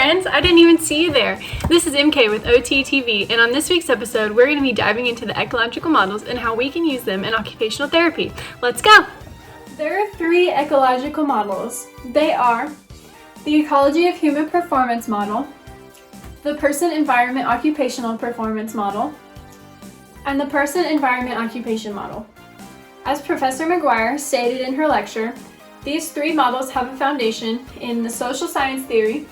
friends. I didn't even see you there. This is MK with OTTV, and on this week's episode, we're going to be diving into the ecological models and how we can use them in occupational therapy. Let's go! There are 3 ecological models. They are the Ecology of Human Performance model, the Person-Environment Occupational Performance model, and the Person-Environment Occupation model. As Professor McGuire stated in her lecture, these 3 models have a foundation in the social science theory,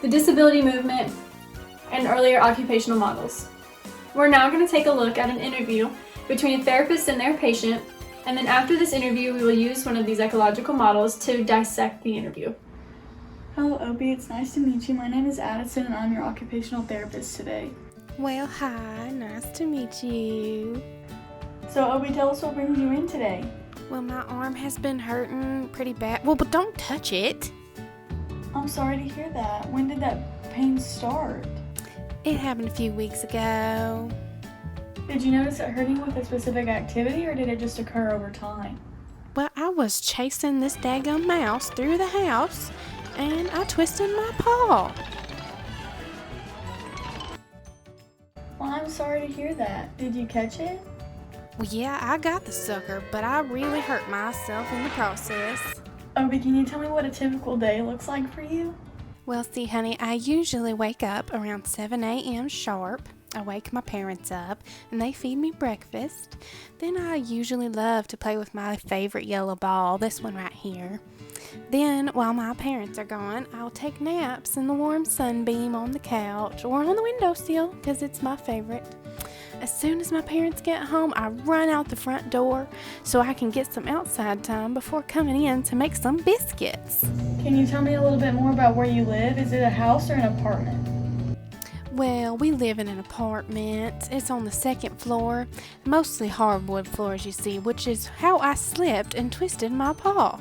the disability movement, and earlier occupational models. We're now going to take a look at an interview between a therapist and their patient, and then after this interview we will use one of these ecological models to dissect the interview. Hello Obi, it's nice to meet you. My name is Addison and I'm your occupational therapist today. Well, hi, nice to meet you. So Obi, tell us what brings you in today. Well, my arm has been hurting pretty bad. Well, but don't touch it. I'm sorry to hear that. When did that pain start? It happened a few weeks ago. Did you notice it hurting with a specific activity or did it just occur over time? Well, I was chasing this daggum mouse through the house and I twisted my paw. Well, I'm sorry to hear that. Did you catch it? Well, yeah, I got the sucker, but I really hurt myself in the process. Obi, can you tell me what a typical day looks like for you? Well, see, honey, I usually wake up around 7 a.m. sharp. I wake my parents up and they feed me breakfast. Then I usually love to play with my favorite yellow ball, this one right here. Then, while my parents are gone, I'll take naps in the warm sunbeam on the couch or on the windowsill because it's my favorite. As soon as my parents get home, I run out the front door so I can get some outside time before coming in to make some biscuits. Can you tell me a little bit more about where you live? Is it a house or an apartment? Well, we live in an apartment. It's on the 2nd floor, mostly hardwood floors, you see, which is how I slipped and twisted my paw.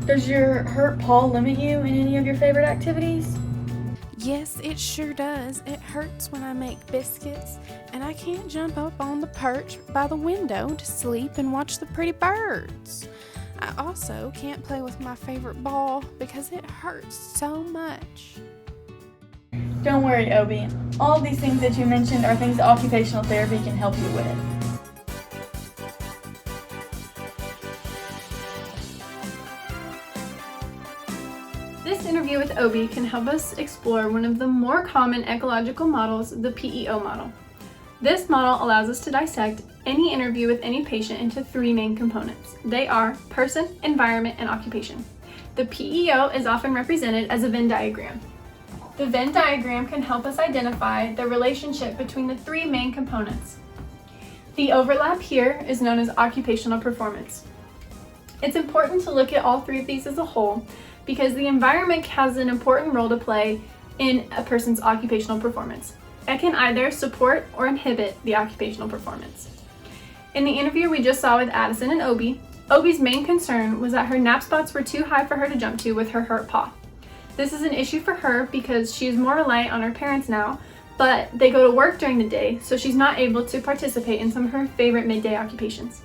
Does your hurt paw limit you in any of your favorite activities? Yes, it sure does. It hurts when I make biscuits, and I can't jump up on the perch by the window to sleep and watch the pretty birds. I also can't play with my favorite ball because it hurts so much. Don't worry, Obi. All of these things that you mentioned are things that occupational therapy can help you with. This interview with Obi can help us explore one of the more common ecological models, the PEO model. This model allows us to dissect any interview with any patient into 3 main components. They are person, environment, and occupation. The PEO is often represented as a Venn diagram. The Venn diagram can help us identify the relationship between the 3 main components. The overlap here is known as occupational performance. It's important to look at all 3 of these as a whole because the environment has an important role to play in a person's occupational performance. It can either support or inhibit the occupational performance. In the interview we just saw with Addison and Obi, Obi's main concern was that her nap spots were too high for her to jump to with her hurt paw. This is an issue for her because she is more reliant on her parents now, but they go to work during the day, so she's not able to participate in some of her favorite midday occupations.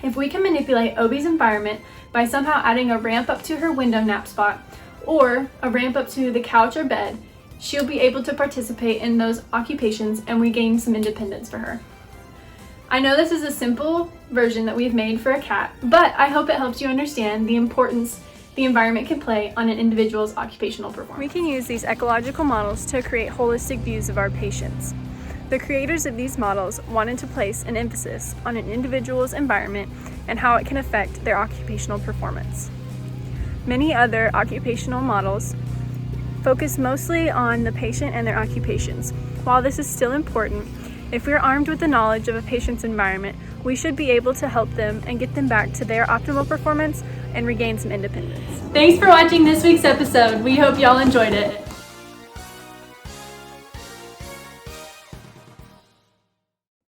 If we can manipulate Obi's environment by somehow adding a ramp up to her window nap spot or a ramp up to the couch or bed, she'll be able to participate in those occupations and we gain some independence for her. I know this is a simple version that we've made for a cat, but I hope it helps you understand the importance the environment can play on an individual's occupational performance. We can use these ecological models to create holistic views of our patients. The creators of these models wanted to place an emphasis on an individual's environment and how it can affect their occupational performance. Many other occupational models focus mostly on the patient and their occupations. While this is still important, if we're armed with the knowledge of a patient's environment, we should be able to help them and get them back to their optimal performance and regain some independence. Thanks for watching this week's episode. We hope y'all enjoyed it.